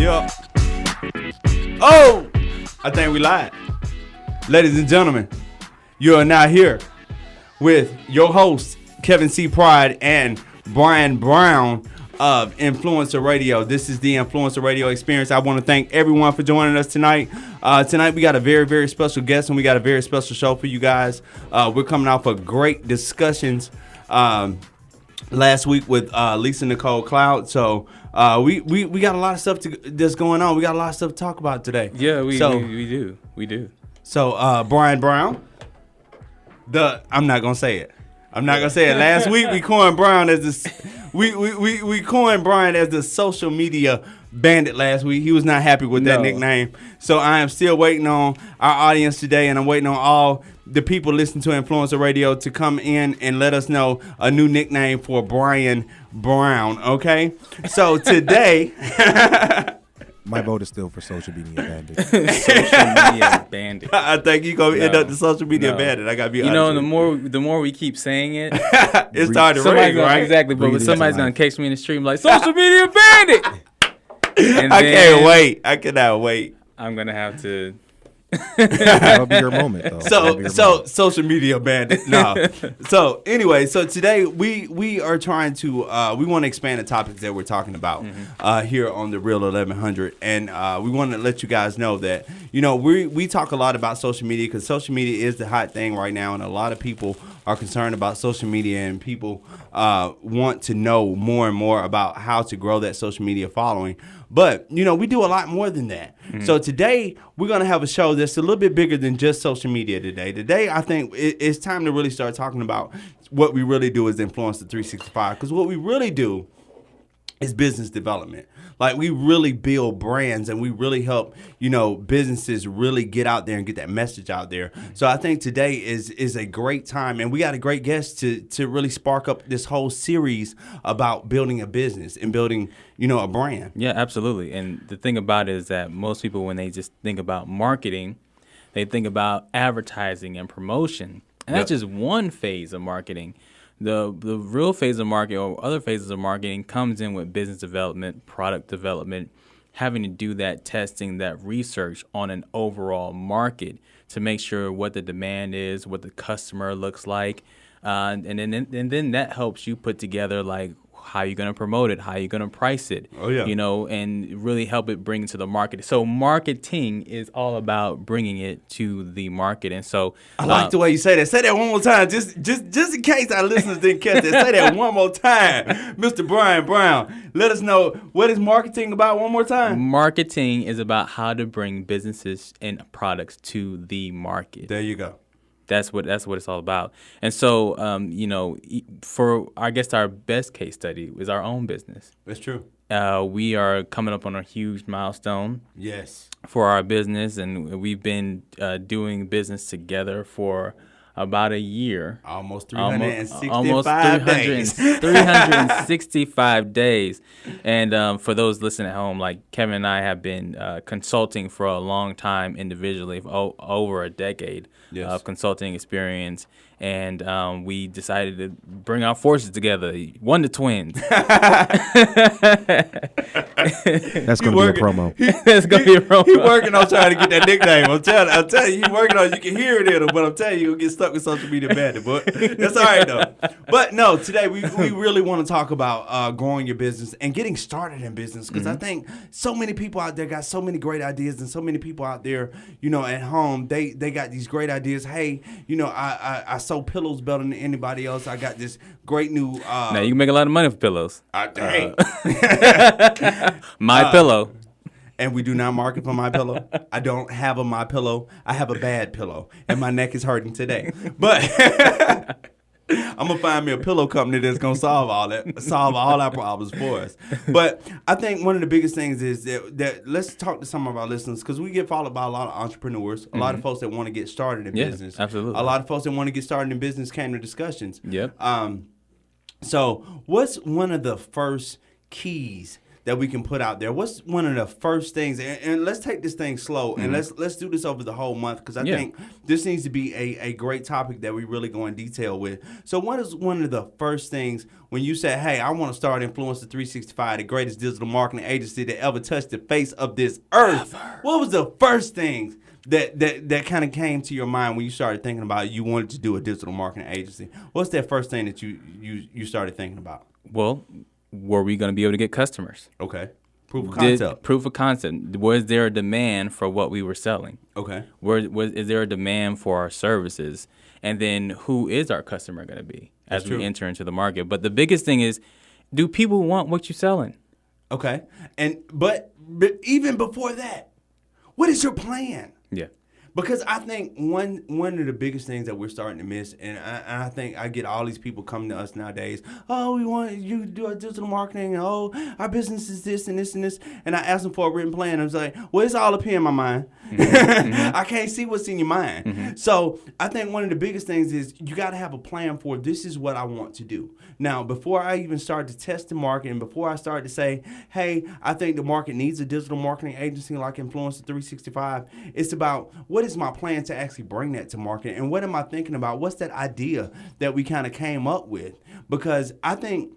Yup. Oh, I think we lied. Ladies and gentlemen, you are now here with your hosts, Kevin C. Pride and Brian Brown of Influencer Radio. This is the Influencer Radio experience. I want to thank everyone for joining us tonight. Tonight we got a very, very special guest and we got a very special show for you guys. We're coming off of great discussions last week with Lisa Nicole Cloud. So we got a lot of stuff that's going on. We got a lot of stuff to talk about today. Yeah, we do. So Brian Brown, I'm not gonna say it. Last week we coined Brown as we coined Brian as the social media bandit last week. He was not happy with that nickname. So I am still waiting on our audience today, and I'm waiting on all the people listening to Influencer Radio to come in and let us know a new nickname for Brian Brown. Okay, so today. My vote is still for social media bandit. Social media bandit. I think you're going to end up the social media bandit. I got to be honest. You know, the more we keep saying it, it started to ring, right? Exactly, but somebody's going to catch me in the stream like, social media bandit! I can't wait. I cannot wait. I'm going to have to... That'll be your moment, though. So social media bandit. No. So anyway, so today we are trying to we want to expand the topics that we're talking about here on the Real 1100, and we want to let you guys know that we talk a lot about social media because social media is the hot thing right now, and a lot of people are concerned about social media, and people want to know more and more about how to grow that social media following. But, we do a lot more than that. Mm-hmm. So today, we're going to have a show that's a little bit bigger than just social media today. Today, I think it's time to really start talking about what we really do as Influencer 365. Because what we really do is business development. Like, we really build brands and we really help, businesses really get out there and get that message out there. So I think today is a great time, and we got a great guest to really spark up this whole series about building a business and building, a brand. Yeah, absolutely. And the thing about it is that most people, when they just think about marketing, they think about advertising and promotion. And that's just one phase of marketing. The real phase of marketing or other phases of marketing comes in with business development, product development, having to do that testing, that research on an overall market to make sure what the demand is, what the customer looks like. And then that helps you put together like how you're going to promote it, how you're going to price it, and really help it bring it to the market. So marketing is all about bringing it to the market. And so I like the way you say that. Say that one more time, just in case our listeners didn't catch that. Say that one more time, Mr. Brian Brown. Let us know, what is marketing about one more time? Marketing is about how to bring businesses and products to the market. There you go. That's what it's all about. And so, for I guess our best case study is our own business. That's true. We are coming up on a huge milestone. Yes. For our business, and we've been doing business together for about a year. Almost 365 days. 365 days. And for those listening at home, like Kevin and I have been consulting for a long time individually, for over a decade of consulting experience. And we decided to bring our forces together, one to twins. That's going to be a promo. That's going to be a promo. He's working on trying to get that nickname. I'm telling you, he's working on it. You can hear it in him, but I'm telling you, he'll get stuck with social media bandit. But that's all right, though. But no, today we really want to talk about growing your business and getting started in business, because I think so many people out there got so many great ideas, and so many people out there, at home, they got these great ideas. Hey, I sold pillows better than anybody else. I got this great new... now, you can make a lot of money for pillows. Hey. My Pillow. And we do not market for My Pillow. I don't have a My Pillow. I have a bad pillow, and my neck is hurting today. But I'm gonna find me a pillow company that's gonna solve all our problems for us. But I think one of the biggest things is that let's talk to some of our listeners, because we get followed by a lot of entrepreneurs, a lot of folks that want to get started in business. Absolutely. A lot of folks that want to get started in business came to discussions. Yep. So what's one of the first keys that we can put out there? What's one of the first things? And let's take this thing slow, and let's do this over the whole month, because I think this needs to be a great topic that we really go in detail with. So what is one of the first things when you say, hey, I want to start Influencer 365, the greatest digital marketing agency that ever touched the face of this earth? What was the first thing that kind of came to your mind when you started thinking about you wanted to do a digital marketing agency? What's that first thing that you started thinking about? Well, were we going to be able to get customers? Okay. Proof of concept. Proof of concept. Was there a demand for what we were selling? Okay. Is there a demand for our services? And then who is our customer going to be as we enter into the market? But the biggest thing is, do people want what you're selling? Okay. But even before that, what is your plan? Yeah. Because I think one of the biggest things that we're starting to miss, and I think I get all these people coming to us nowadays, oh, we want you to do a digital marketing, and oh, our business is this and this and this, and I ask them for a written plan, and I was like, well, it's all up here in my mind. I can't see what's in your mind. So I think one of the biggest things is you got to have a plan for this is what I want to do. Now, before I even start to test the market, and before I start to say, hey, I think the market needs a digital marketing agency like Influencer 365, it's about what is my plan to actually bring that to market, and what am I thinking about? What's that idea that we kind of came up with? Because I think,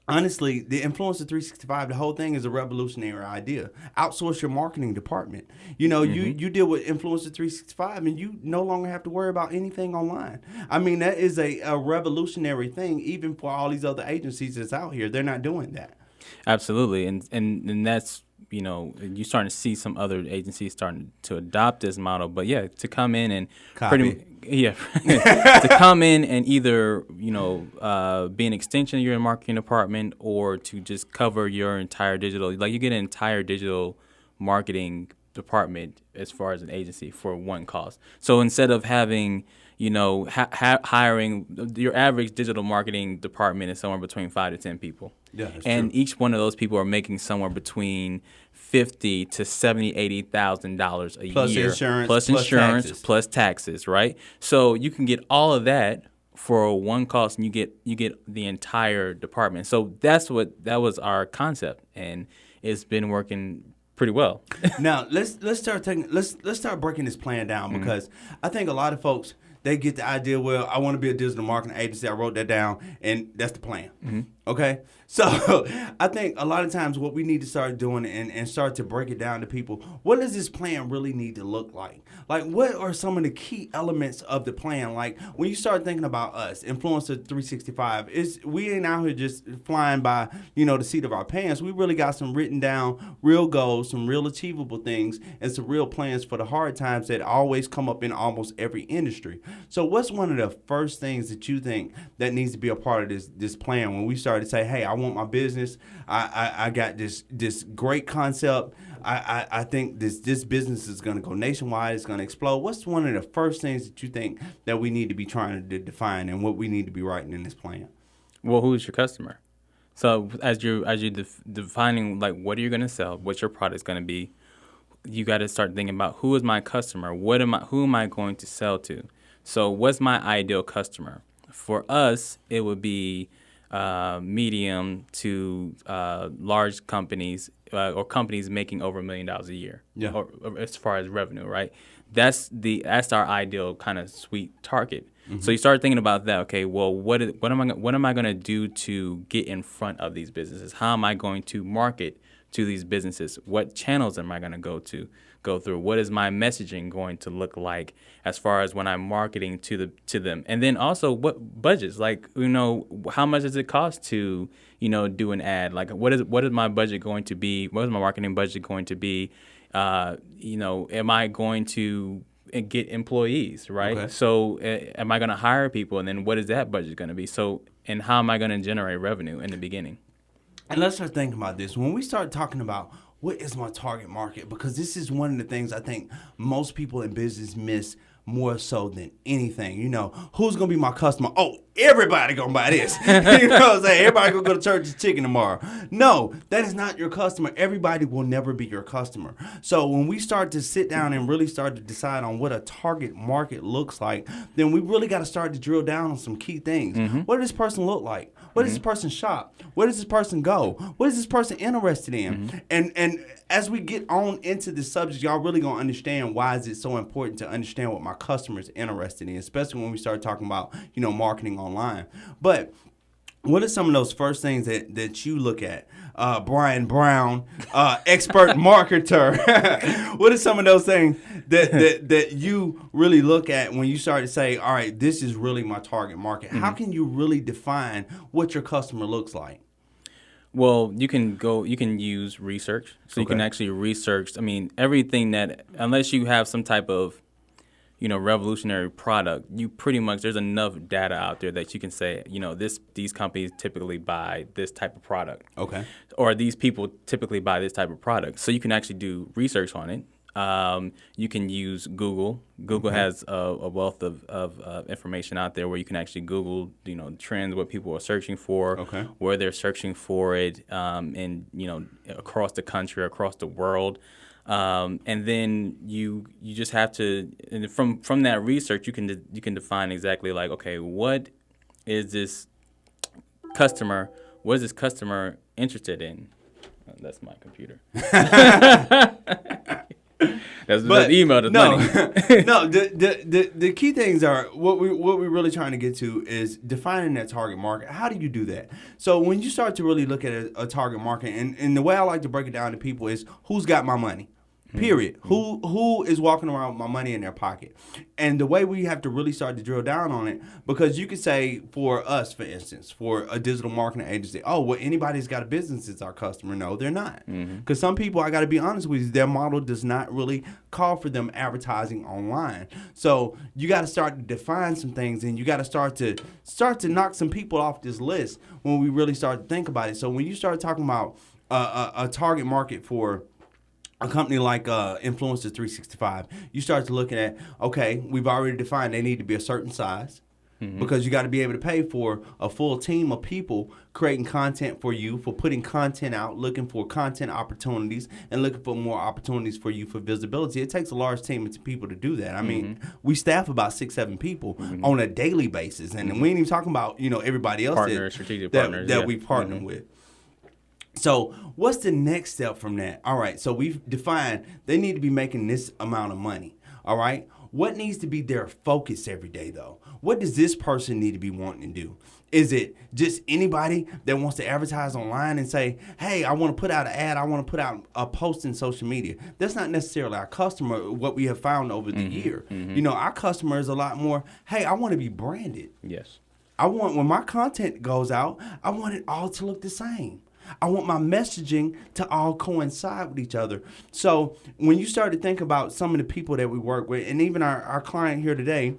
honestly, the Influencer 365, the whole thing is a revolutionary idea. Outsource your marketing department. You know, you deal with Influencer 365 and you no longer have to worry about anything online. I mean, that is a revolutionary thing, even for all these other agencies that's out here. They're not doing that. Absolutely. And that's, you know, you're starting to see some other agencies starting to adopt this model. But yeah, to come in and to come in and either, you know, be an extension of your marketing department, or to just cover your entire digital, like you get an entire digital marketing department as far as an agency for one cost. So instead of having, you know, hiring, your average digital marketing department is somewhere between 5 to 10 people. Yeah, that's and true. Each one of those people are making somewhere between $50,000 to $80,000 a Plus year, insurance, plus taxes. plus taxes, right? So you can get all of that for one cost, and you get the entire department. So that was our concept, and it's been working pretty well. Now let's start breaking this plan down, because I think a lot of folks, they get the idea, well, I want to be a digital marketing agency. I wrote that down, and that's the plan. Okay? So I think a lot of times what we need to start doing and start to break it down to people, what does this plan really need to look like? Like, what are some of the key elements of the plan? Like, when you start thinking about us, Influencer 365, we ain't out here just flying by, you know, the seat of our pants. We really got some written down real goals, some real achievable things, and some real plans for the hard times that always come up in almost every industry. So what's one of the first things that you think that needs to be a part of this plan when we start to say, hey, I want my business, I got this great concept, I think this business is going to go nationwide, it's going to explode. What's one of the first things that you think that we need to be trying to define, and what we need to be writing in this plan? Well, who's your customer? So as you're defining, like, what are you going to sell, what's your product's going to be, you got to start thinking about, who is my customer? Who am I going to sell to? So what's my ideal customer? For us, it would be medium to large companies, or companies making over $1 million a year, or as far as revenue, right? That's our ideal kind of sweet target. So you start thinking about that. Okay, well, what am I going to do to get in front of these businesses? How am I going to market to these businesses? What channels am I going to go through? What is my messaging going to look like as far as when I'm marketing to them? And then also, what budgets? Like, you know, how much does it cost to, you know, do an ad? Like, what is my budget going to be? What is my marketing budget going to be? You know, am I going to get employees, right? Okay. So am I going to hire people? And then what is that budget going to be? So, and how am I going to generate revenue in the beginning? And let's start thinking about this. When we start talking about what is my target market, because this is one of the things I think most people in business miss more so than anything. You know, who's going to be my customer? Oh, everybody going to buy this. You know what I'm saying? Everybody going to go to Church's Chicken tomorrow. No, that is not your customer. Everybody will never be your customer. So when we start to sit down and really start to decide on what a target market looks like, then we really got to start to drill down on some key things. What does this person look like? Where does this person shop? Where does this person go? What is this person interested in? And as we get on into this subject, y'all really gonna understand why is it so important to understand what my customers interested in, especially when we start talking about marketing online. But what are some of those first things that you look at? Brian Brown, expert marketer. What are some of those things that you really look at when you start to say, all right, this is really my target market? How can you really define what your customer looks like? Well, you can use research. So you can actually research, everything that, unless you have some type of revolutionary product, you pretty much, there's enough data out there that you can say, these companies typically buy this type of product. Okay. Or these people typically buy this type of product. So you can actually do research on it. You can use Google. Google has a wealth of information out there where you can actually Google, trends, what people are searching for, where they're searching for it, and across the country, across the world. And then you just have to, and from that research, you can define exactly like, okay, what is this customer interested in? That's my computer. That's the email. That's money. No. The key things are what we're really trying to get to is defining that target market. How do you do that? So when you start to really look at a target market, and the way I like to break it down to people is who's got my money. Period. Who is walking around with my money in their pocket? And the way we have to really start to drill down on it, because you could say for us, for instance, for a digital marketing agency, anybody's got a business is our customer. No, they're not. Because some people, I got to be honest with you, their model does not really call for them advertising online. So you got to start to define some things, and you got to start to knock some people off this list when we really start to think about it. So when you start talking about a target market for a company like Influencer 365, you start to look at, okay, we've already defined they need to be a certain size because you got to be able to pay for a full team of people creating content for you, for putting content out, looking for content opportunities, and looking for more opportunities for you for visibility. It takes a large team of people to do that. I mean, we staff about 6-7 people on a daily basis, and we ain't even talking about everybody else strategic partners that we partner with. So what's the next step from that? All right, so we've defined they need to be making this amount of money. All right, what needs to be their focus every day, though? What does this person need to be wanting to do? Is it just anybody that wants to advertise online and say, hey, I want to put out an ad, I want to put out a post in social media? That's not necessarily our customer, what we have found over the year. Our customer is a lot more, hey, I want to be branded. Yes. I want, when my content goes out, I want it all to look the same. I want my messaging to all coincide with each other. So when you start to think about some of the people that we work with, and even our client here today,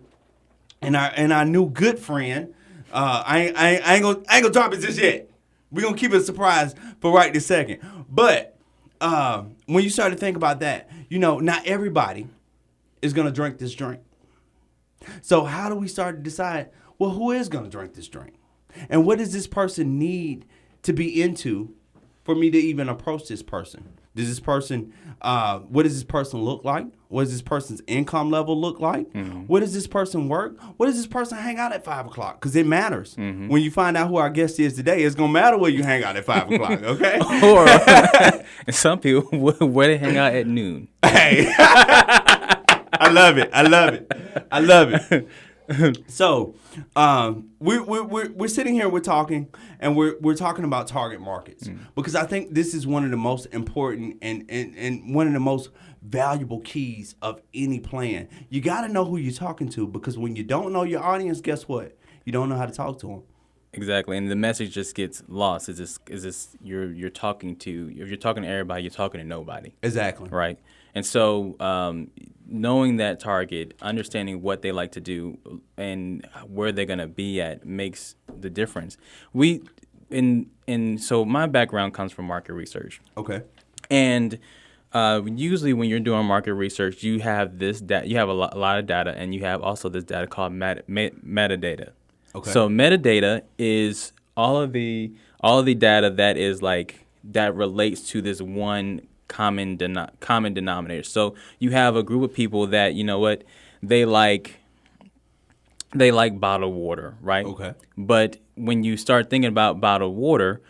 and our new good friend, I ain't gonna drop it just yet. We're gonna keep it a surprise for right this second. But when you start to think about that, not everybody is gonna drink this drink. So how do we start to decide, well, who is gonna drink this drink? And what does this person need to be into for me to even approach this person? Does this person, what does this person look like? What does this person's income level look like? Where does this person work? Where does this person hang out at 5 o'clock? Because it matters. When you find out who our guest is today, it's going to matter where you hang out at 5 o'clock, okay? Or and some people, where they hang out at noon. Hey, I love it. So we're sitting here, we're talking, and we're talking about target markets because I think this is one of the most important and one of the most valuable keys of any plan. You got to know who you're talking to, because when you don't know your audience, guess what? You don't know how to talk to them. Exactly, and the message just gets lost. Is this you're talking to? If you're talking to everybody, you're talking to nobody. Exactly. Right. And so knowing that target, understanding what they like to do, and where they're gonna be at makes the difference. So my background comes from market research. Okay. And usually when you're doing market research, you have this you have a lot of data, and you have also this data called metadata. Okay. So metadata is all of the data that is that relates to this one common denominator. So you have a group of people that, they like they like bottled water, right? Okay. But when you start thinking about bottled water,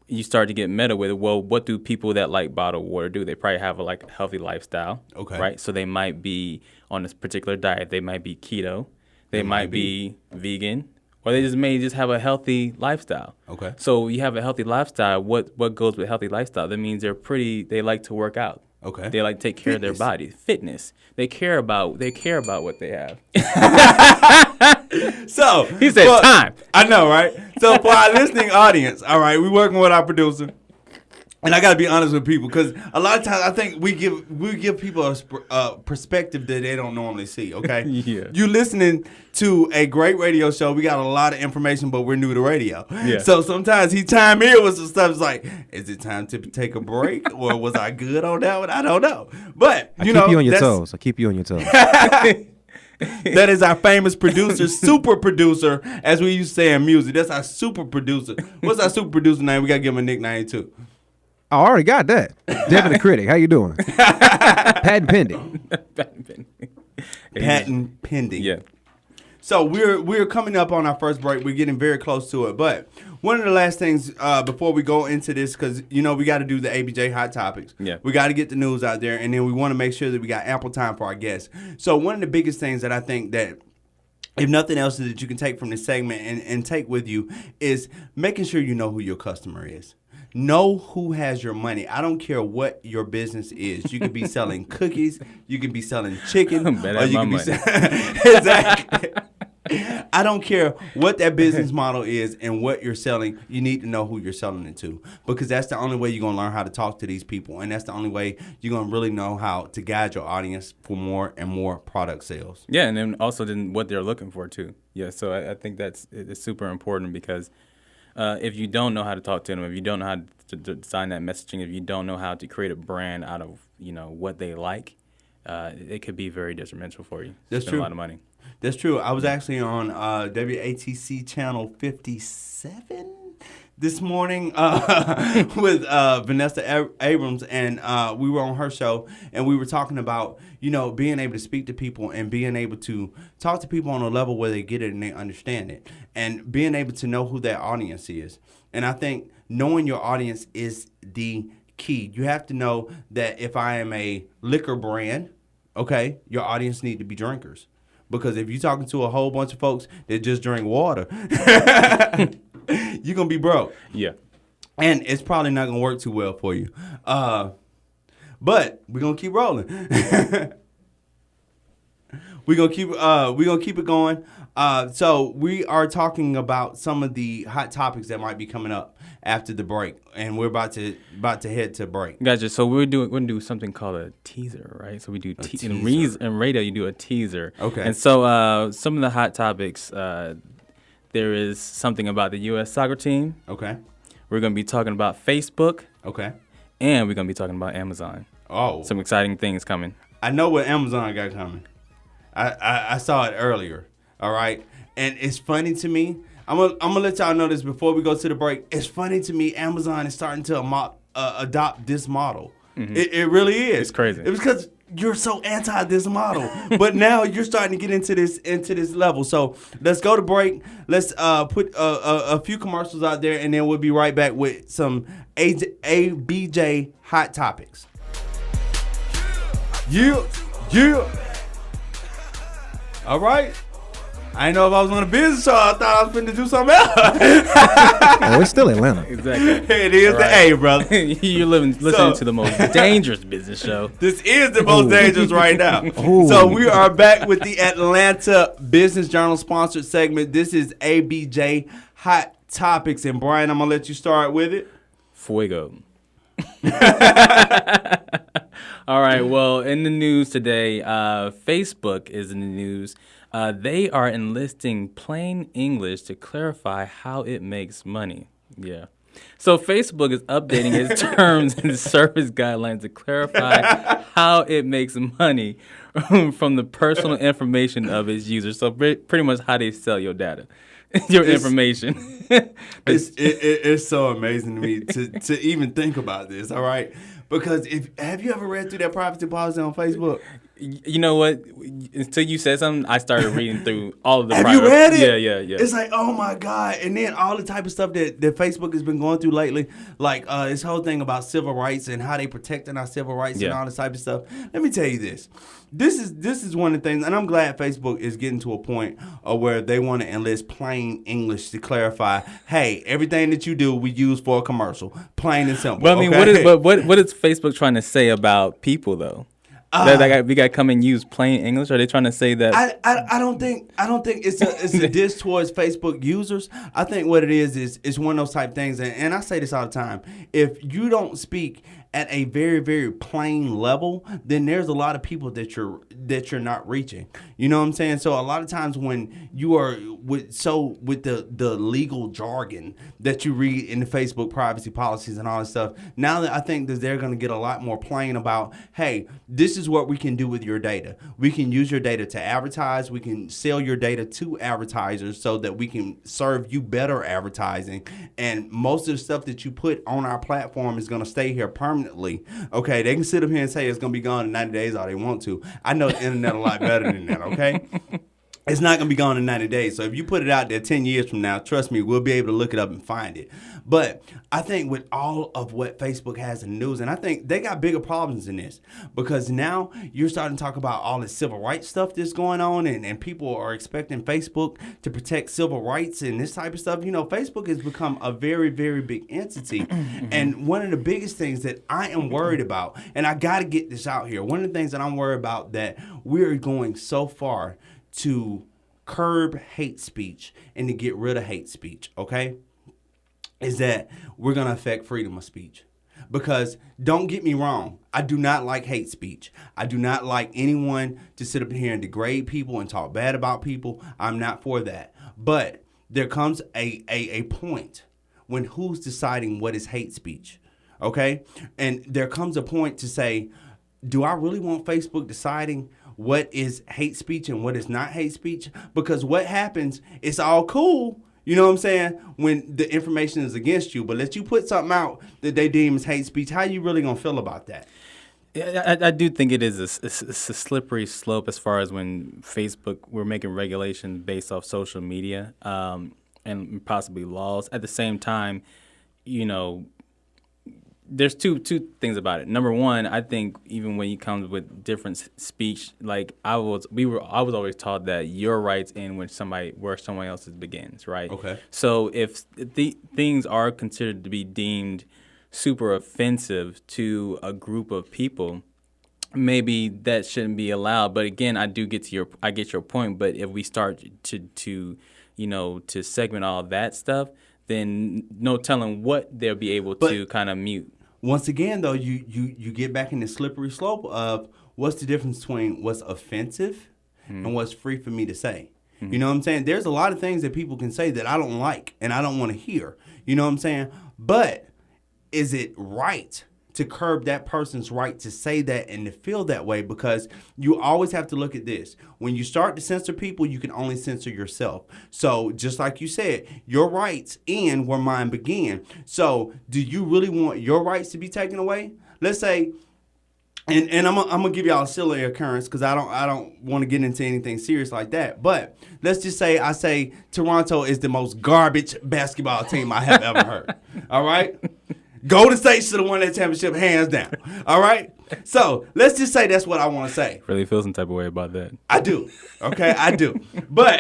you start to get meta with it. Well, what do people that like bottled water do? They probably have a healthy lifestyle, Okay. right? So they might be on this particular diet. They might be keto. They might be vegan, or they may just have a healthy lifestyle. Okay. So you have a healthy lifestyle. What goes with healthy lifestyle? That means they like to work out. Okay. They like to take care of their body. Fitness. They care about what they have. So He said time. I know, right? So for our listening audience, all right, we're working with our producer. And I got to be honest with people, because a lot of times I think we give people a perspective that they don't normally see, okay? Yeah. You listening to a great radio show. We got a lot of information, but we're new to radio. Yeah. So sometimes he chime in with some stuff. It's like, is it time to take a break? Or was I good on that one? I don't know. But, I keep you on your toes. I keep you on your toes. That is our famous producer, super producer, as we used to say in music. That's our super producer. What's our super producer name? We got to give him a nickname, too. I already got that. Devin the Critic. How you doing? Patent pending. Patent pending. Yeah. So we're coming up on our first break. We're getting very close to it. But one of the last things before we go into this, because, we got to do the ABJ Hot Topics. Yeah. We got to get the news out there, and then we want to make sure that we got ample time for our guests. So one of the biggest things that I think that, if nothing else, that you can take from this segment and take with you is making sure you know who your customer is. Know who has your money. I don't care what your business is. You could be selling cookies. You could be selling chicken. Bet or that's you my could be money. Exactly. I don't care what that business model is and what you're selling. You need to know who you're selling it to, because that's the only way you're going to learn how to talk to these people, and that's the only way you're going to really know how to guide your audience for more and more product sales. Yeah, and then also what they're looking for too. Yeah, so I think it's super important, because if you don't know how to talk to them, if you don't know how to design that messaging, if you don't know how to create a brand out of what they like, it could be very detrimental for you. That's Spend true. A lot of money. That's true. I was actually on WATC channel 57 this morning with Vanessa Abrams, and we were on her show, and we were talking about being able to speak to people and being able to talk to people on a level where they get it and they understand it, and being able to know who their audience is. And I think knowing your audience is the key. You have to know that if I am a liquor brand, okay, your audience need to be drinkers. Because if you're talking to a whole bunch of folks that just drink water, you're going to be broke. Yeah. And it's probably not going to work too well for you. But we're going to keep rolling. We're going to keep it going. So we are talking about some of the hot topics that might be coming up after the break, and we're about to head to break. Gotcha. So we're gonna do something called a teaser, right? So we do in radio. You do a teaser. Okay. And so some of the hot topics. There is something about the U.S. soccer team. Okay. We're gonna be talking about Facebook. Okay. And we're gonna be talking about Amazon. Oh. Some exciting things coming. I know what Amazon got coming. I saw it earlier. All right. And it's funny to me. I'm gonna let y'all know this before we go to the break. It's funny to me. Amazon is starting to adopt this model. Mm-hmm. It really is. It's crazy. It's because you're so anti this model, but now you're starting to get into this level. So let's go to break. Let's put a few commercials out there, and then we'll be right back with some ABJ hot topics. Yeah. All right. I didn't know if I was on a business show. I thought I was finna do something else. Oh, it's still Atlanta. Exactly. It is the A, brother. You're listening to the most dangerous business show. This is the most dangerous right now. Ooh. So we are back with the Atlanta Business Journal sponsored segment. This is ABJ Hot Topics. And Brian, I'm going to let you start with it. Fuego. All right. Well, in the news today, Facebook is in the news. They are enlisting plain English to clarify how it makes money. Yeah. So Facebook is updating its terms and service guidelines to clarify how it makes money from the personal information of its users. So pretty much how they sell your data, your information. It's so amazing to me to even think about this, all right? Because have you ever read through that privacy policy on Facebook? You know what? Until you said something, I started reading through all of the. Have you read it? Yeah. It's like, oh my God. And then all the type of stuff that Facebook has been going through lately, like this whole thing about civil rights and how they protecting our civil rights and all this type of stuff. Let me tell you this. This is one of the things, and I'm glad Facebook is getting to a point where they want to enlist plain English to clarify, hey, everything that you do, we use for a commercial. Plain and simple. But I mean, okay? what is Facebook trying to say about people, though? That we got to come and use plain English? Are they trying to say that? I don't think it's a diss towards Facebook users. I think what it is one of those type things, and I say this all the time. If you don't speak at a very, very plain level, then there's a lot of people that you're not reaching. You know what I'm saying? So a lot of times when you are with the legal jargon that you read in the Facebook privacy policies and all this stuff, now that I think that they're going to get a lot more plain about, hey, this is what we can do with your data. We can use your data to advertise. We can sell your data to advertisers so that we can serve you better advertising. And most of the stuff that you put on our platform is going to stay here permanently. Okay, they can sit up here and say it's going to be gone in 90 days all they want to. I know the internet a lot better than that, okay? It's not going to be gone in 90 days. So if you put it out there 10 years from now, trust me, we'll be able to look it up and find it. But I think with all of what Facebook has in the news, and I think they got bigger problems than this, because now you're starting to talk about all this civil rights stuff that's going on, and people are expecting Facebook to protect civil rights and this type of stuff. You know, Facebook has become a very, very big entity. And one of the biggest things that I am worried about, and I got to get this out here, one of the things that I'm worried about, that we're going so far to curb hate speech and to get rid of hate speech, okay, is that we're going to affect freedom of speech. Because don't get me wrong, I do not like hate speech. I do not like anyone to sit up here and degrade people and talk bad about people. I'm not for that. But there comes a point when who's deciding what is hate speech, okay? And there comes a point to say, do I really want Facebook deciding what is hate speech and what is not hate speech? Because what happens, it's all cool, you know what I'm saying, when the information is against you. But let you put something out that they deem as hate speech, how you really going to feel about that? I do think it is a slippery slope as far as when Facebook, we're making regulations based off social media and possibly laws. At the same time, you know, there's two things about it. Number one, I think even when it comes with different speech, like I was always taught that your rights end where someone else's begins, right? Okay. So if the things are considered to be deemed super offensive to a group of people, maybe that shouldn't be allowed. But again, I get your point. But if we start to segment all that stuff, then no telling what they'll be able to kind of mute. Once again, though, you get back in the slippery slope of what's the difference between what's offensive and what's free for me to say. You know what I'm saying? There's a lot of things that people can say that I don't like and I don't want to hear. You know what I'm saying? But is it right to curb that person's right to say that and to feel that way? Because you always have to look at this. When you start to censor people, you can only censor yourself. So just like you said, your rights end where mine began. So do you really want your rights to be taken away? Let's say, and I'm gonna give y'all a silly occurrence because I don't want to get into anything serious like that. But let's just say I say Toronto is the most garbage basketball team I have ever heard. All right? Golden State should have won that championship hands down. All right? So let's just say that's what I want to say. Really feel some type of way about that. I do. Okay, I do. But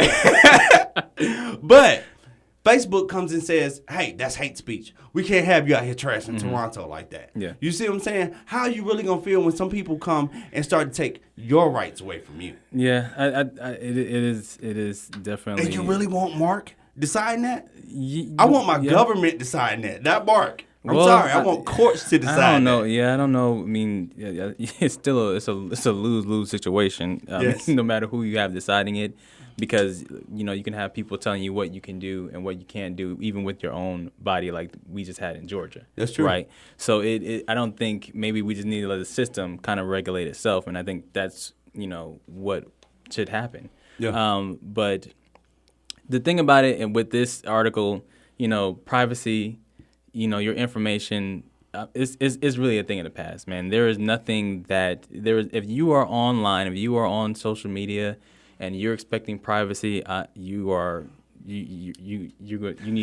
Facebook comes and says, hey, that's hate speech. We can't have you out here trashing Toronto like that. Yeah. You see what I'm saying? How are you really going to feel when some people come and start to take your rights away from you? Yeah, it is definitely. And you really want Mark deciding that? I want my government deciding that, not Mark. I'm sorry. I want courts to decide. I don't know. That. Yeah, I don't know. I mean, it's still a lose-lose situation. Yes. No matter who you have deciding it, because you can have people telling you what you can do and what you can't do, even with your own body, like we just had in Georgia. That's true, right? So I don't think maybe we just need to let the system kind of regulate itself, and I think that's what should happen. Yeah. But the thing about it, and with this article, privacy. Your information it's really a thing of the past, man. There is nothing if you are online, if you are on social media, and you're expecting privacy, you need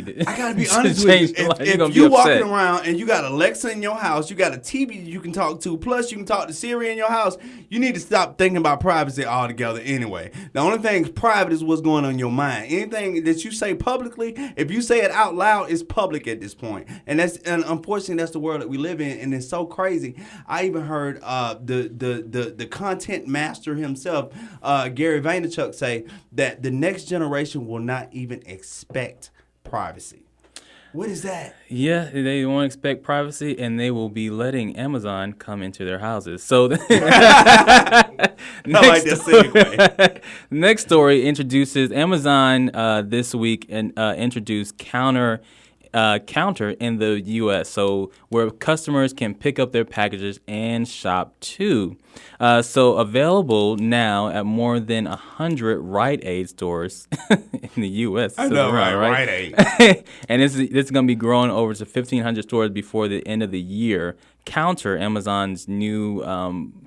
to. I gotta be honest with you. If you walking around and you got Alexa in your house, you got a TV you can talk to, plus you can talk to Siri in your house, you need to stop thinking about privacy altogether anyway. The only thing private is what's going on in your mind. Anything that you say publicly, if you say it out loud, it's public at this point. And unfortunately that's the world that we live in, and it's so crazy. I even heard the content master himself, Gary Vaynerchuk, say that the next generation will not even expect privacy. What is that? Yeah, they won't expect privacy, and they will be letting Amazon come into their houses. So, next story introduces Amazon this week and introduced counter in the U.S. So where customers can pick up their packages and shop too. So available now at more than 100 Rite Aid stores in the U.S. I know, right? Rite Aid. And this is going to be growing over to 1,500 stores before the end of the year. Counter, Amazon's new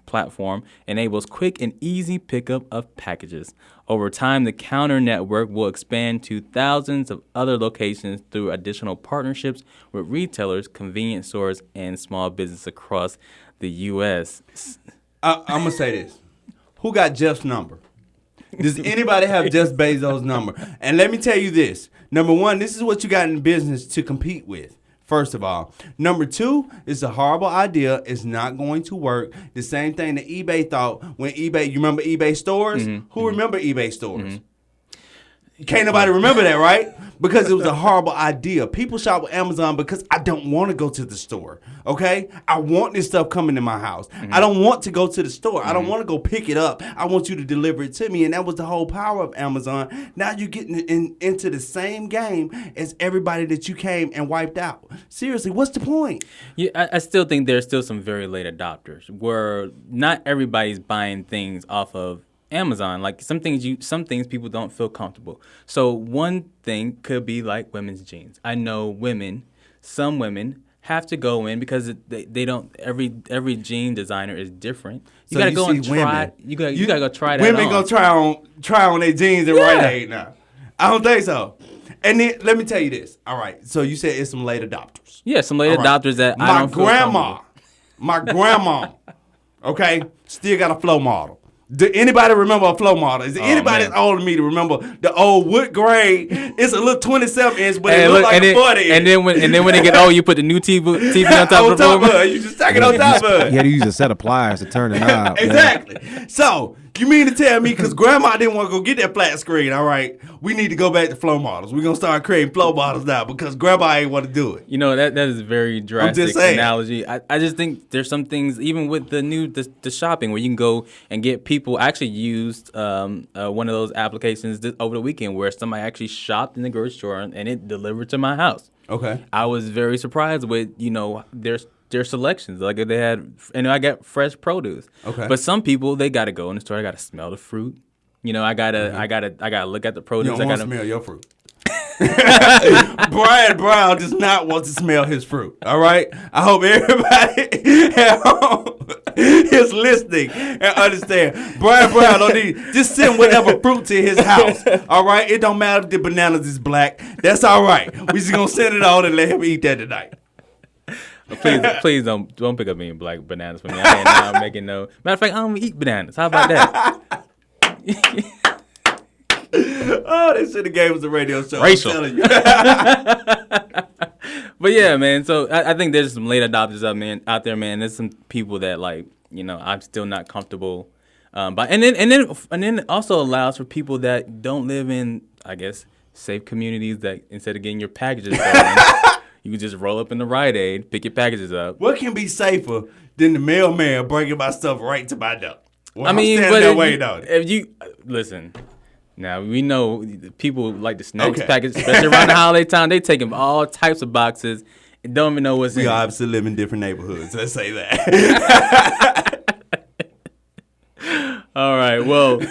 platform, enables quick and easy pickup of packages. Over time, the Counter network will expand to thousands of other locations through additional partnerships with retailers, convenience stores, and small businesses across the U.S. I'm going to say this. Who got Jeff's number? Does anybody have Jeff Bezos' number? And let me tell you this. Number one, this is what you got in business to compete with. First of all. Number two, it's a horrible idea. It's not going to work. The same thing that eBay thought when eBay, you remember eBay stores? Mm-hmm. Who remember eBay stores? Mm-hmm. Can't nobody remember that, right? Because it was a horrible idea. People shop with Amazon because I don't want to go to the store, okay? I want this stuff coming to my house. Mm-hmm. I don't want to go to the store. Mm-hmm. I don't want to go pick it up. I want you to deliver it to me, and that was the whole power of Amazon. Now you're getting into the same game as everybody that you came and wiped out. Seriously, what's the point? Yeah, I still think there's still some very late adopters where not everybody's buying things off of Amazon. Like some things people don't feel comfortable. So one thing could be like women's jeans. I know some women have to go in because they don't. Every jean designer is different. You gotta go and try. You gotta go try that. Women gonna try on their jeans and Rite Aid now. I don't think so. And then let me tell you this. All right. So you said it's some late adopters. Yeah, some late adopters that I don't feel comfortable. My grandma, okay, still got a flow model. Do anybody remember a flow model? Is there anybody that's older than me to remember the old wood grain? It's a little 27-inch, but it looks like a 40-inch. And then when it get old, you put the new TV on top of the floor. You just stack it on top of it. You had to use a set of pliers to turn the knob. Exactly. Man. So you mean to tell me, because grandma didn't want to go get that flat screen, all right, we need to go back to flow models. We're going to start creating flow models now because grandma ain't want to do it. You know, that is a very drastic analogy. I just think there's some things, even with the shopping, where you can go and get people. I actually used one of those applications over the weekend where somebody actually shopped in the grocery store and it delivered to my house. Okay. I was very surprised with, their selections. Like they had, I got fresh produce. Okay. But some people, they got to go in the store. I got to smell the fruit. I gotta look at the produce. You don't want to smell your fruit. Brian Brown does not want to smell his fruit. All right. I hope everybody at home is listening and understand. Brian Brown don't need. Just send whatever fruit to his house. All right. It don't matter if the bananas is black. That's all right. We just gonna send it on and let him eat that tonight. Please don't pick up any black bananas for me. I ain't not making no. Matter of fact, I don't eat bananas. How about that? Oh, they should have gave us a radio show. Racial. I'm telling you. But yeah, man. So I think there's some late adopters out there, man. There's some people that I'm still not comfortable. But and then it also allows for people that don't live in, I guess, safe communities that instead of getting your packages stolen, you can just roll up in the Rite Aid, pick your packages up. What can be safer than the mailman bringing my stuff right to my door? Well, but if you listen, now we know people like the snacks package, especially around the holiday time. They taking all types of boxes and don't even know what's in it. We obviously live in different neighborhoods. Let's say that. All right. right. Well,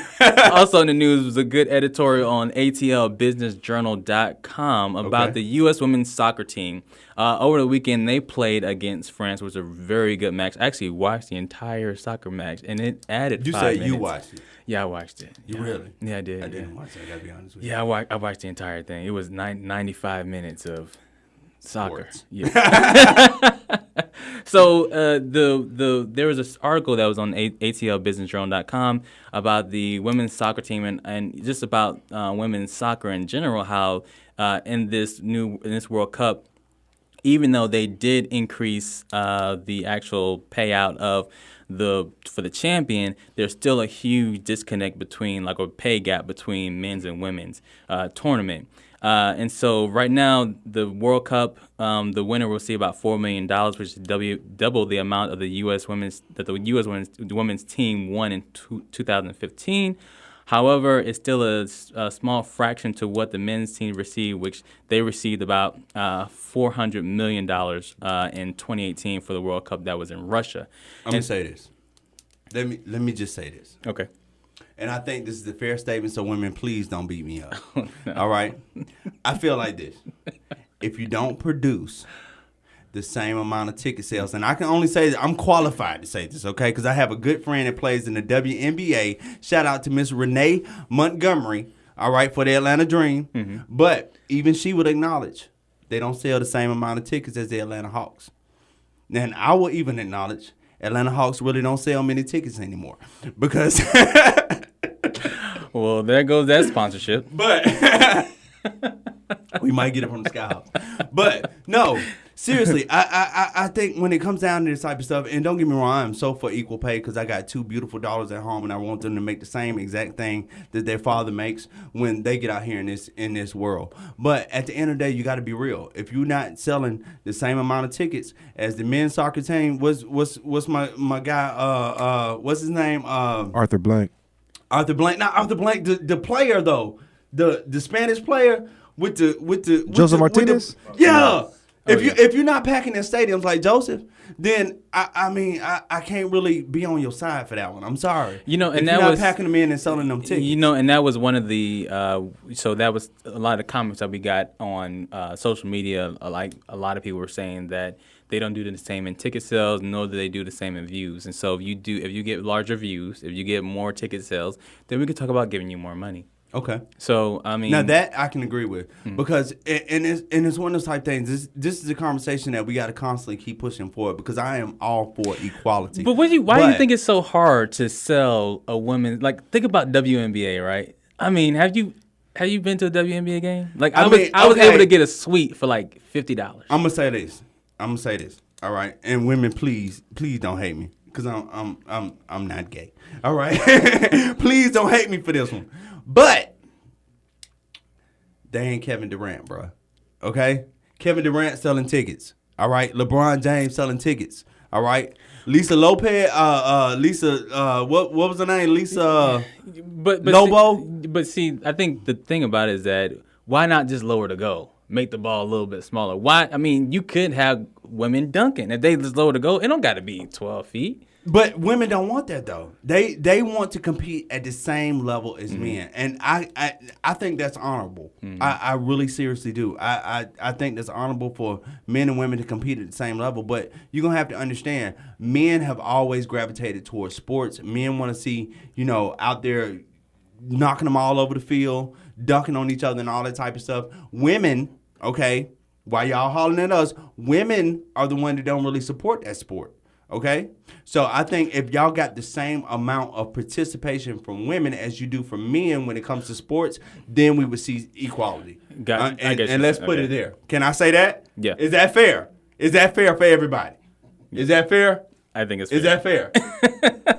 also in the news was a good editorial on ATLBusinessJournal.com about the U.S. women's soccer team. Over the weekend, they played against France, which was a very good match. I actually watched the entire soccer match, and it added 5 minutes. You watched it? Yeah, I watched it. You really? Yeah, I did. I didn't watch it. I gotta be honest with you. Yeah, I watched the entire thing. It was 95 minutes of soccer. Sports. Yeah. So there was this article that was on ATLBusinessJournal.com about the women's soccer team and just about women's soccer in general. How in this World Cup, even though they did increase the actual payout for the champion, there's still a huge disconnect between a pay gap between men's and women's tournament. And so right now, the World Cup, the winner will see about $4 million, which is double the amount of the U.S. women's team won in 2015. However, it's still a small fraction to what the men's team received, which they received about $400 million in 2018 for the World Cup that was in Russia. I'm going to say this. Let me just say this. Okay. And I think this is a fair statement, so women, please don't beat me up. No. All right? I feel like this. If you don't produce the same amount of ticket sales, and I can only say that I'm qualified to say this, okay? Because I have a good friend that plays in the WNBA. Shout out to Miss Renee Montgomery, all right, for the Atlanta Dream. Mm-hmm. But even she would acknowledge they don't sell the same amount of tickets as the Atlanta Hawks. And I will even acknowledge Atlanta Hawks really don't sell many tickets anymore because... Well, there goes that sponsorship. But we might get it from the Skyhawks. But no, seriously, I think when it comes down to this type of stuff, and don't get me wrong, I'm so for equal pay because I got two beautiful daughters at home, and I want them to make the same exact thing that their father makes when they get out here in this world. But at the end of the day, you got to be real. If you're not selling the same amount of tickets as the men's soccer team, what's my guy? What's his name? Arthur Blank. Arthur Blank, not Arthur Blank, the player though, the Spanish player with the Joseph Martinez. If you're not packing in stadiums like Joseph, then I can't really be on your side for that one. I'm sorry. And if that you're was not packing them in and selling them tickets. And that was one of the so that was a lot of comments that we got on social media. Like a lot of people were saying that they don't do the same in ticket sales, nor do they do the same in views. And so if you get larger views, if you get more ticket sales, then we could talk about giving you more money. Okay. So now that I can agree with because it's one of those type things. This is a conversation that we got to constantly keep pushing forward because I am all for equality. But why do you think it's so hard to sell a woman? Like think about WNBA, right? I mean, have you been to a WNBA game? Like I was able to get a suite for like $50. I'm gonna say this. All right, and women, please don't hate me because I'm not gay. All right, please don't hate me for this one. But they ain't Kevin Durant, bro. Okay, Kevin Durant selling tickets. All right, LeBron James selling tickets. All right, Lisa Lopez. What was her name? Lisa. But Lobo. See, I think the thing about it is that why not just lower the goal? Make the ball a little bit smaller. Why? I mean, you could have women dunking. If they just lower the goal, it don't got to be 12 feet. But women don't want that, though. They want to compete at the same level as men. And I think that's honorable. I really seriously do. I think that's honorable for men and women to compete at the same level. But you're going to have to understand, men have always gravitated towards sports. Men want to see, out there knocking them all over the field, dunking on each other and all that type of stuff. Women, okay, while y'all hollering at us, women are the one that don't really support that sport, okay? So I think if y'all got the same amount of participation from women as you do from men when it comes to sports, then we would see equality. And let's put it there. Can I say that? Yeah. Is that fair? Is that fair for everybody? Is that fair? I think it's fair. Is that fair?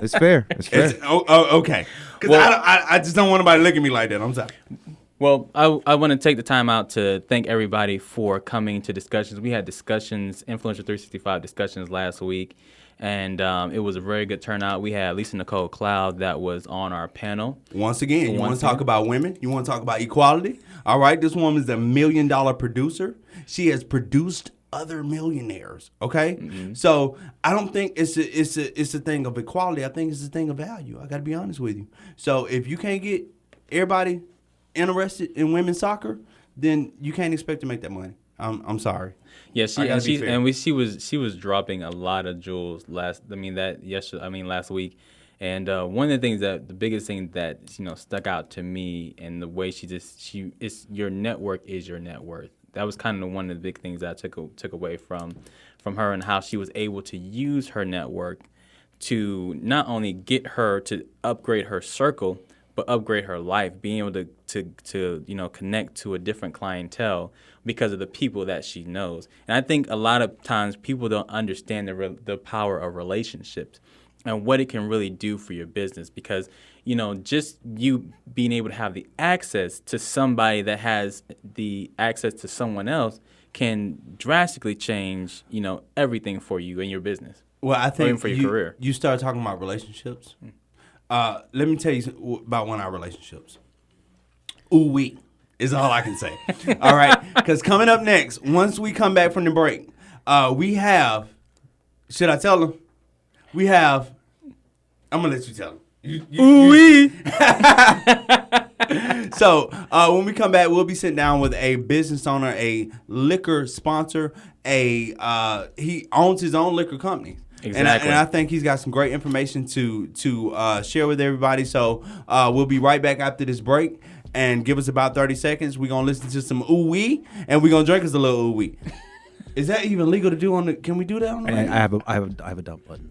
It's fair. It's fair. Okay. Because I just don't want nobody to look at me like that. I'm sorry. Well, I want to take the time out to thank everybody for coming to discussions. We had discussions, Influencer 365 discussions last week, and it was a very good turnout. We had Lisa Nicole Cloud that was on our panel. Once again, you want to talk about women? You want to talk about equality? All right, this woman is a $1 million producer. She has produced other millionaires. Okay, so I don't think it's a thing of equality. I think it's a thing of value. I got to be honest with you. So if you can't get everybody interested in women's soccer, then you can't expect to make that money. I'm sorry. Yeah, she was dropping a lot of jewels last week. And one of the things the biggest thing that stuck out to me, and the way it's your network is your net worth. That was kind of one of the big things that I took away from her, and how she was able to use her network to not only get her to upgrade her circle, but upgrade her life, being able to connect to a different clientele because of the people that she knows. And I think a lot of times people don't understand the power of relationships and what it can really do for your business, because just you being able to have the access to somebody that has the access to someone else can drastically change everything for you in your business. Well, I think for your career. You start talking about relationships. Let me tell you about one of our relationships. Ooh-wee is all I can say. All right, because coming up next, once we come back from the break, we have, should I tell them? We have, I'm going to let you tell them. Ooh-wee! So when we come back, we'll be sitting down with a business owner, a liquor sponsor. He owns his own liquor company. Exactly. And I think he's got some great information to share with everybody. So we'll be right back after this break, and give us about 30 seconds. We're going to listen to some ooh-wee, and we're going to drink us a little ooh-wee. Is that even legal to do on the? Can we do that on the? I have a dump button.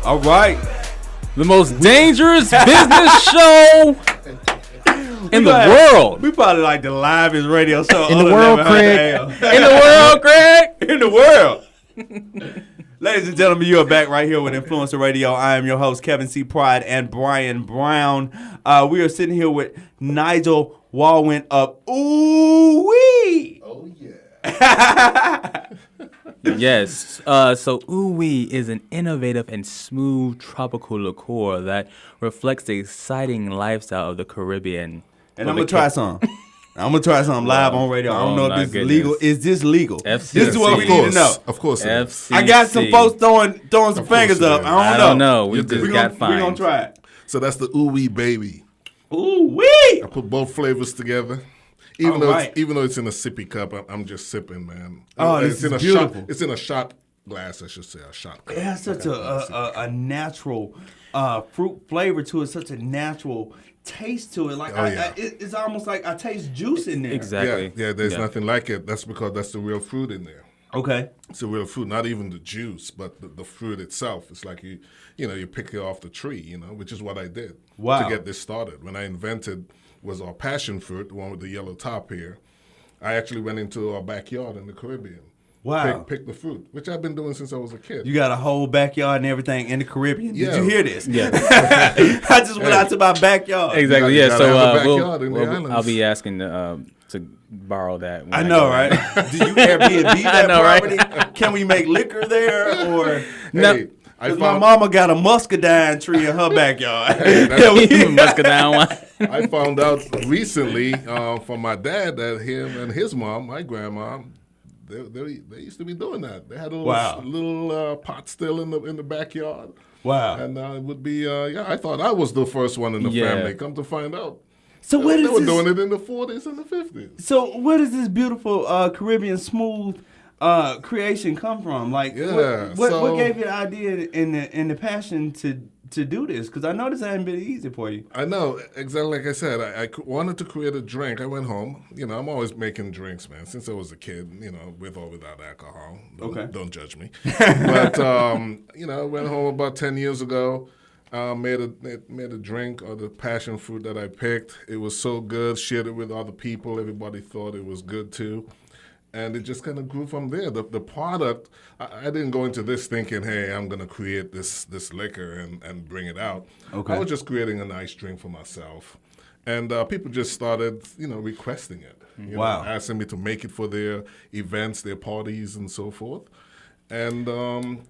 All right. The most dangerous business show in the world. We probably like the livest radio show In the world, Craig. In the world, Craig. In the world. Ladies and gentlemen, you are back right here with Influencer Radio. I am your host, Kevin C. Pride and Brian Brown. We are sitting here with Nigel Walwyn of Ooh Wee. Oh, yeah. Yes. So Ooh-wee is an innovative and smooth tropical liqueur that reflects the exciting lifestyle of the Caribbean. And I'm going to try some. I'm going to try some live on radio. I don't know if this is legal. Is this legal? FCC. This is what we need to know. Of course. FCC. I got some folks throwing some fingers up. I don't know. We just got fined. We're going to try it. So that's the Ooh-wee baby. Ooh-wee. I put both flavors together. Even though it's in a sippy cup, I'm just sipping, man. Oh, this is beautiful. It's in a shot glass, I should say, a shot glass. It has such a natural fruit flavor to it, such a natural taste to it. Like it's almost like I taste juice in there. Exactly. Yeah, there's nothing like it. That's because that's the real fruit in there. Okay. It's the real fruit, not even the juice, but the fruit itself. It's like you pick it off the tree, which is what I did to get this started. When I invented was our passion fruit, the one with the yellow top here. I actually went into our backyard in the Caribbean. Wow. Pick the fruit, which I've been doing since I was a kid. You got a whole backyard and everything in the Caribbean. Yeah. Did you hear this? Yeah. I just went out to my backyard. Exactly. You Yeah. gotta So have a backyard in the islands. I'll be asking to borrow that. I know, right? Do you Airbnb that property? Right? Can we make liquor there or no? Hey, my mama got a muscadine tree in her backyard. Muscadine one. I found out recently from my dad that him and his mom, my grandma, they used to be doing that. They had a little pot still in the backyard. Wow. And it would be I thought I was the first one in the family. Come to find out. So what is they were this? doing it in the 40s and the 50s. So where does this beautiful Caribbean smooth creation come from? Like, what gave you the idea and the passion to do this? Because I know this hasn't been easy for you. I know, exactly like I said. I wanted to create a drink. I went home. I'm always making drinks, man, since I was a kid, with or without alcohol. Don't judge me. But, I went home about 10 years ago. Made a drink of the passion fruit that I picked. It was so good. Shared it with other people. Everybody thought it was good too, and it just kind of grew from there. The product, I didn't go into this thinking, hey, I'm gonna create this liquor and bring it out. Okay. I was just creating a nice drink for myself, and people just started, requesting it. Asking me to make it for their events, their parties, and so forth, and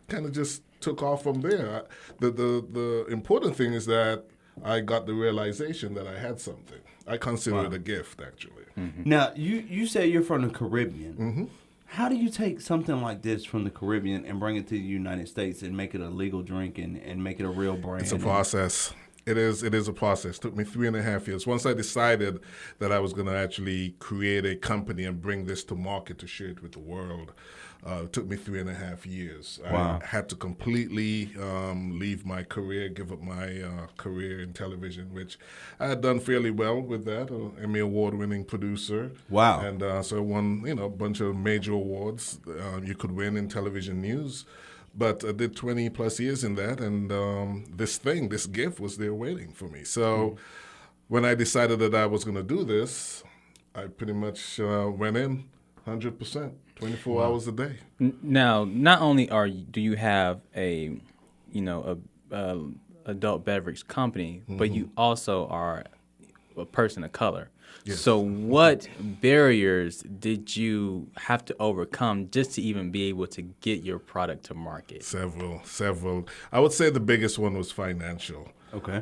kind of just took off from there. The important thing is that I got the realization that I had something. I consider it a gift, actually. Now, you say you're from the Caribbean. How do you take something like this from the Caribbean and bring it to the United States and make it a legal drink and make it a real brand? It's a process. It is a process. It took me 3.5 years. Once I decided that I was going to actually create a company and bring this to market to share it with the world, it took me 3.5 years. Wow. I had to completely leave my career, give up my career in television, which I had done fairly well with that. Emmy award-winning producer. Wow. And so I won, a bunch of major awards you could win in television news. But I did 20 plus years in that, and this gift was there waiting for me. So when I decided that I was going to do this, I pretty much went in 100%, 24 hours a day. Now, not only do you have a adult beverage company, but you also are a person of color. Yes. So what barriers did you have to overcome just to even be able to get your product to market? Several. I would say the biggest one was financial. Okay.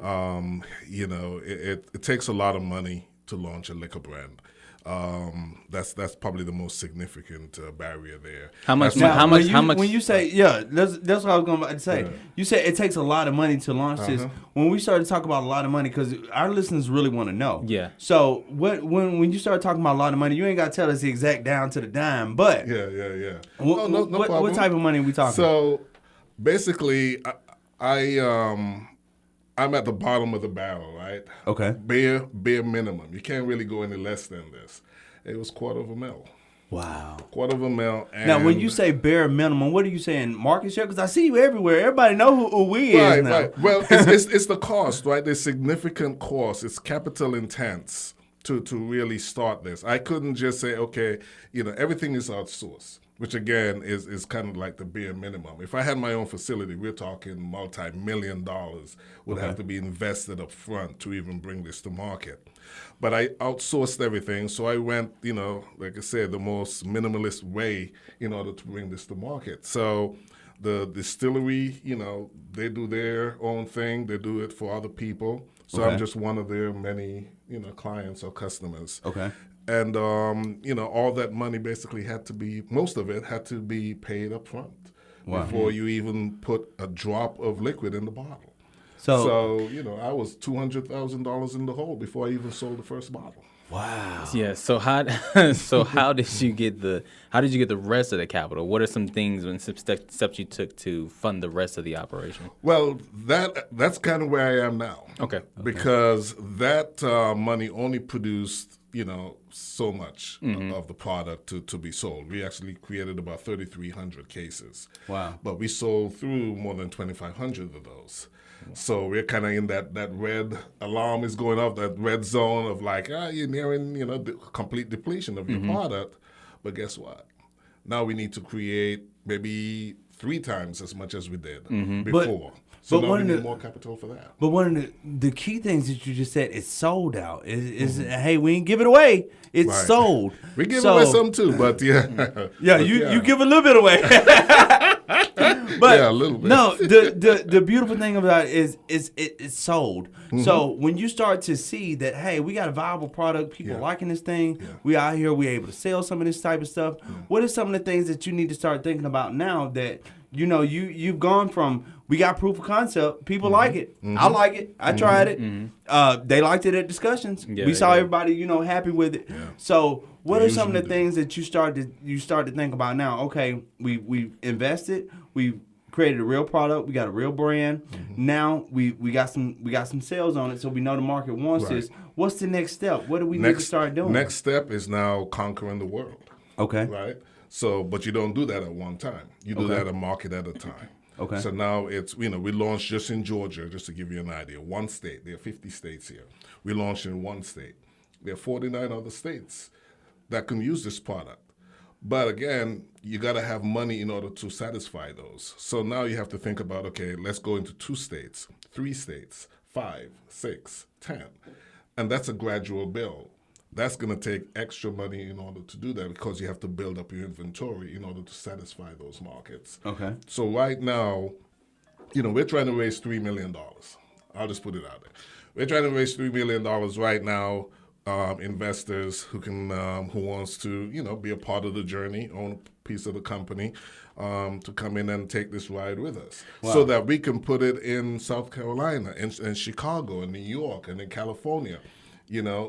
It takes a lot of money to launch a liquor brand. That's probably the most significant barrier there. How much? When you say that's what I was going to say. Yeah. You said it takes a lot of money to launch this. When we started talking about a lot of money, because our listeners really want to know. Yeah. So when you start talking about a lot of money, you ain't got to tell us the exact down to the dime, but yeah. No problem. What type of money are we talking? So basically, I'm at the bottom of the barrel, right? Okay. Bare minimum. You can't really go any less than this. It was $250,000. Wow. $250,000. Now, when you say bare minimum, what are you saying? Market share? Because I see you everywhere. Everybody know who we is now. Right. Well, it's the cost, right? There's significant cost. It's capital intense to really start this. I couldn't just say, okay, everything is outsourced, which again is kind of like the bare minimum. If I had my own facility, we're talking multi-million dollars would have to be invested up front to even bring this to market. But I outsourced everything, so I went, like I said, the most minimalist way in order to bring this to market. So the distillery, they do their own thing. They do it for other people. So I'm just one of their many, clients or customers. Okay. And, all that money basically most of it had to be paid up front before you even put a drop of liquid in the bottle. So I was $200,000 in the hole before I even sold the first bottle. Wow. Yeah. So how did you get the rest of the capital? What are some things and some steps you took to fund the rest of the operation? Well, that's kind of where I am now. Okay. Because that money only produced so much of the product to be sold. We actually created about 3,300 cases. Wow. But we sold through more than 2,500 of those. So we're kind of in that red alarm is going off, that red zone of like, you're nearing, the complete depletion of your product. But guess what? Now we need to create maybe 3 times as much as we did before. So now we need more capital for that. But one of the key things that you just said is sold out. Is hey, we ain't give it away. It's sold. We give away some too, but you give a little bit away. But a little bit. No, the beautiful thing about it is it's sold. So when you start to see that, hey, we got a viable product, people liking this thing, we out here, we able to sell some of this type of stuff. What are some of the things that you need to start thinking about now that you've gone from, we got proof of concept, people like it, I like it, I tried it, they liked it at discussions, we saw everybody happy with it. So what are some of the things that you start to think about now? Okay, we invested, we created a real product, we got a real brand. Now we got some sales on it, so we know the market wants this. What's the next step? What do we need to start doing? Next step is now conquering the world. Okay. Right? So, but you don't do that at one time. You do that a market at a time. Okay. So now it's, we launched just in Georgia, just to give you an idea, one state. There are 50 states here. We launched in one state. There are 49 other states that can use this product. But again, you got to have money in order to satisfy those. So now you have to think about, okay, let's go into 2 states, 3 states, 5, 6, 10. And that's a gradual build. That's going to take extra money in order to do that because you have to build up your inventory in order to satisfy those markets. Okay. So right now, we're trying to raise $3 million. I'll just put it out there. We're trying to raise $3 million right now. Investors who wants to, be a part of the journey, own a piece of the company, to come in and take this ride with us, so that we can put it in South Carolina, in Chicago, in New York, and in California,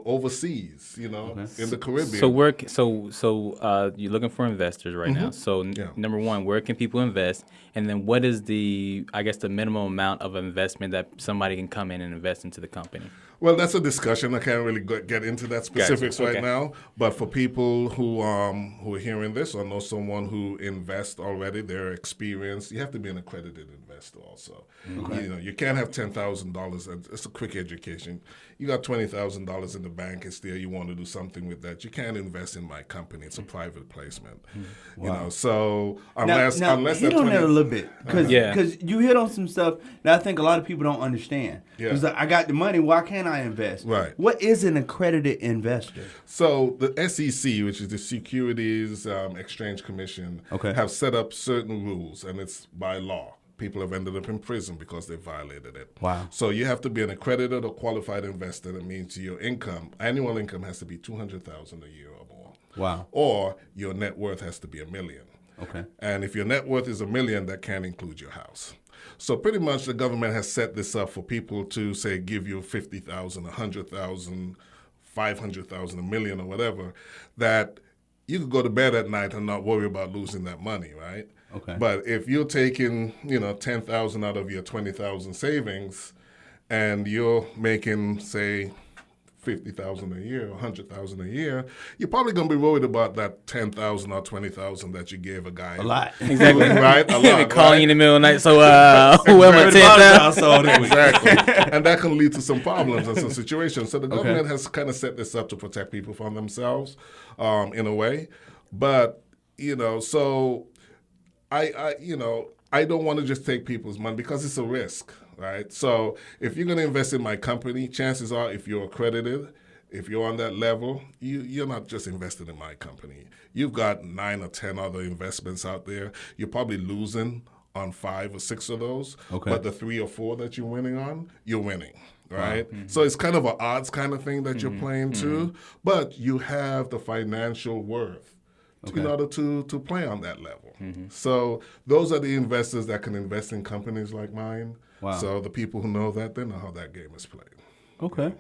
overseas, in the Caribbean. So you're looking for investors right now. So number one, where can people invest? And then what is the minimum amount of investment that somebody can come in and invest into the company? Well, that's a discussion. I can't really get into that specifics right now. But for people who are hearing this or know someone who invests already, they're experienced, you have to be an accredited investor also. Okay. You can't have $10,000. It's a quick education. You got $20,000 in the bank. It's there. You want to do something with that. You can't invest in my company. It's a private placement. Wow. So unless hit on that a little bit, because you hit on some stuff that I think a lot of people don't understand. Yeah. It's like, I got the money. Why can't I invest? Right. What is an accredited investor? So the SEC, which is the Securities Exchange Commission, have set up certain rules, and it's by law. People have ended up in prison because they violated it. Wow. So you have to be an accredited or qualified investor. That means your annual income has to be $200,000 a year or more. Wow. Or your net worth has to be $1 million. Okay. And if your net worth is $1 million, that can't include your house. So pretty much the government has set this up for people to, say, give you $50,000, $100,000, $500,000, $1 million, or whatever, that you could go to bed at night and not worry about losing that money, right? Okay. But if you're taking, $10,000 out of your $20,000 savings, and you're making, say, $50,000 a year, $100,000 a year, you're probably going to be worried about that $10,000 or $20,000 that you gave a guy. A lot, exactly. Right? A lot. Calling you in the middle of the night. So, who am I? $10,000. Exactly, and that can lead to some problems and some situations. So the government has kind of set this up to protect people from themselves, in a way. But so I don't want to just take people's money because it's a risk. Right. So if you're going to invest in my company, chances are, if you're accredited, if you're on that level, you're not just invested in my company. You've got 9 or 10 other investments out there. You're probably losing on 5 or 6 of those. Okay. But the 3 or 4 that you're winning on, you're winning. Right. Wow. Mm-hmm. So it's kind of an odds kind of thing that you're playing to, but you have the financial worth in order to play on that level. Mm-hmm. So those are the investors that can invest in companies like mine. Wow. So the people who know that, they know how that game is played. Okay.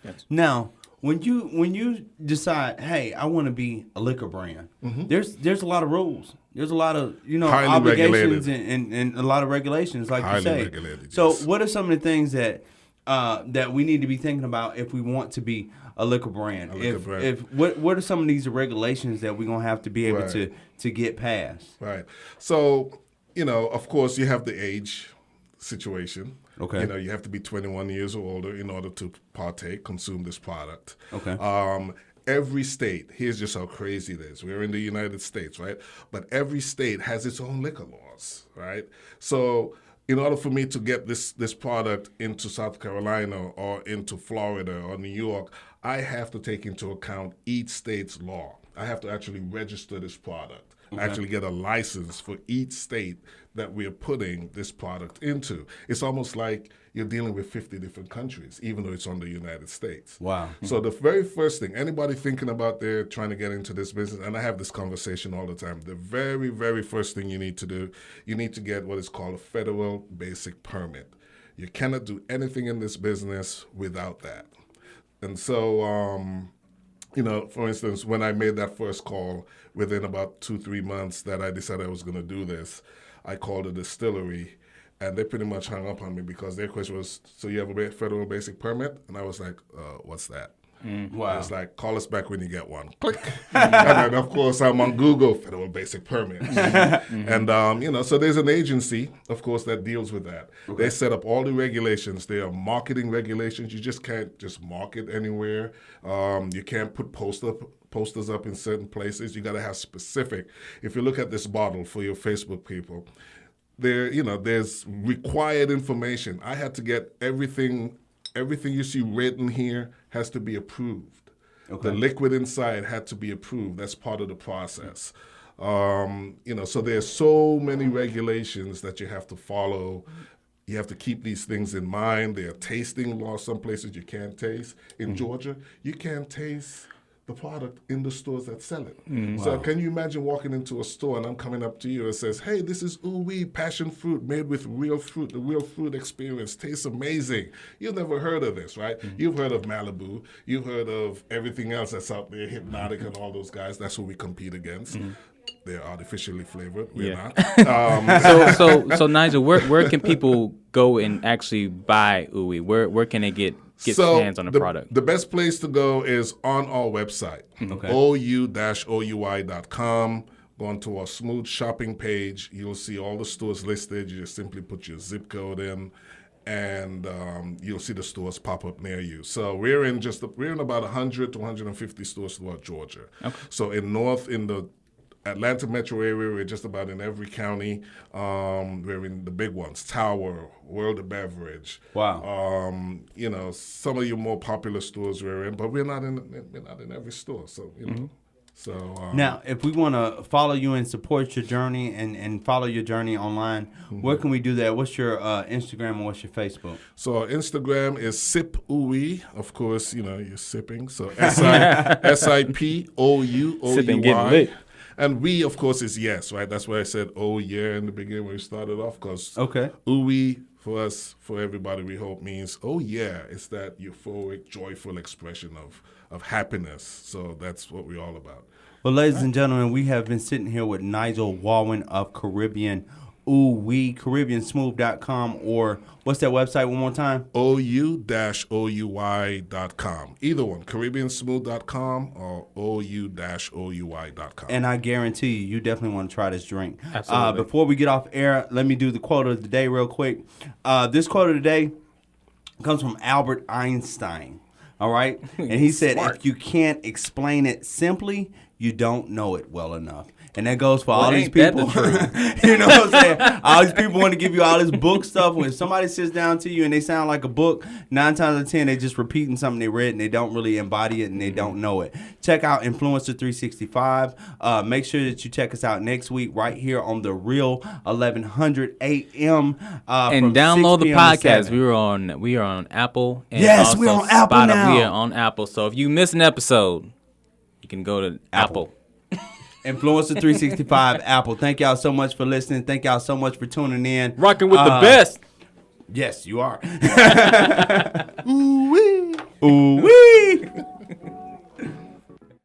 Yes. Now, when you decide, hey, I want to be a liquor brand, there's a lot of rules. There's a lot of highly obligations and a lot of regulations, like you say. Highly regulated. So what are some of the things that we need to be thinking about if we want to be a liquor brand? What are some of these regulations that we're gonna have to be able to get past? Right. So of course, you have the age situation. Okay. You have to be 21 years or older in order to consume this product. Okay. Every state, here's just how crazy it is. We're in the United States, right? But every state has its own liquor laws, right? So in order for me to get this product into South Carolina or into Florida or New York, I have to take into account each state's law. I have to actually register this product. Actually get a license for each state that we're putting this product into. It's almost like you're dealing with 50 different countries, even though it's on the United States. Wow. So the very first thing, anybody thinking about they're trying to get into this business, and I have this conversation all the time, the very, very first thing you need to do, you need to get what is called a federal basic permit. You cannot do anything in this business without that. And so, for instance, when I made that first call, within about 2-3 months that I decided I was going to do this, I called a distillery, and they pretty much hung up on me because their question was, so you have a federal basic permit? And I was like, what's that? Wow. It's like, call us back when you get one. Click. And then, of course, I'm on Google, federal basic permit. And, so there's an agency, of course, that deals with that. Okay. They set up all the regulations. There are marketing regulations. You just can't just market anywhere. You can't put posters up in certain places. You got to have specific. If you look at this bottle for your Facebook people, there's required information. I had to get everything you see written here has to be approved. Okay. The liquid inside had to be approved. That's part of the process. So there's so many regulations that you have to follow, You have to keep these things in mind. There are tasting laws. Some places you can't taste. In Georgia, you can't taste the product in the stores that sell it. So can you imagine walking into a store and I'm coming up to you and says, hey, this is ooh-wee passion fruit made with real fruit. The real fruit experience tastes amazing. You've never heard of this, right? You've heard of Malibu. You've heard of everything else that's out there, Hypnotic and all those guys. That's who we compete against. They're artificially flavored. We're not. So Nigel, where can people go and actually buy ooey? Where can they get hands on the product? The best place to go is on our website, ou-oui.com. Go onto our Smooth shopping page. You'll see all the stores listed. You just simply put your zip code in, and you'll see the stores pop up near you. So we're in about 100 to 150 stores throughout Georgia. Okay. So in the Atlanta metro area, we're just about in every county. We're in the big ones: Tower, World of Beverage. Wow. Some of your more popular stores we're in, but we're not in every store. So So now, if we want to follow you and support your journey and follow your journey online, where can we do that? What's your Instagram and what's your Facebook? So our Instagram is Sip Ooey. Of course, you're sipping. So SIPOUOUY. Sipping, getting lit. And we, of course, is yes, right? That's why I said, oh, yeah, in the beginning when we started off, because ooey for us, for everybody, we hope means, oh, yeah, it's that euphoric, joyful expression of happiness. So that's what we're all about. Well, ladies and gentlemen, we have been sitting here with Nigel Walwyn of Caribbean Ooey, CaribbeanSmooth.com, or what's that website one more time? ou-oui.com. Either one, CaribbeanSmooth.com or ou-oui.com. And I guarantee you definitely want to try this drink. Absolutely. Before we get off air, let me do the quote of the day real quick. This quote of the day comes from Albert Einstein. All right? And he said, if you can't explain it simply, you don't know it well enough. And that goes for all these people. You know what I'm saying? All these people want to give you all this book stuff. When somebody sits down to you and they sound like a book, 9 times out of 10, they're just repeating something they read and they don't really embody it and they don't know it. Check out Influencer 365. Make sure that you check us out next week right here on the Real 1100 AM. And download the podcast. We are on Apple. And yes, we're on Apple Spotify. now. We are on Apple. So if you miss an episode, you can go to Apple. Influencer 365 Apple. Thank y'all so much for listening. Thank y'all so much for tuning in. Rocking with the best. Yes, you are. Ooh-wee. Ooh-wee.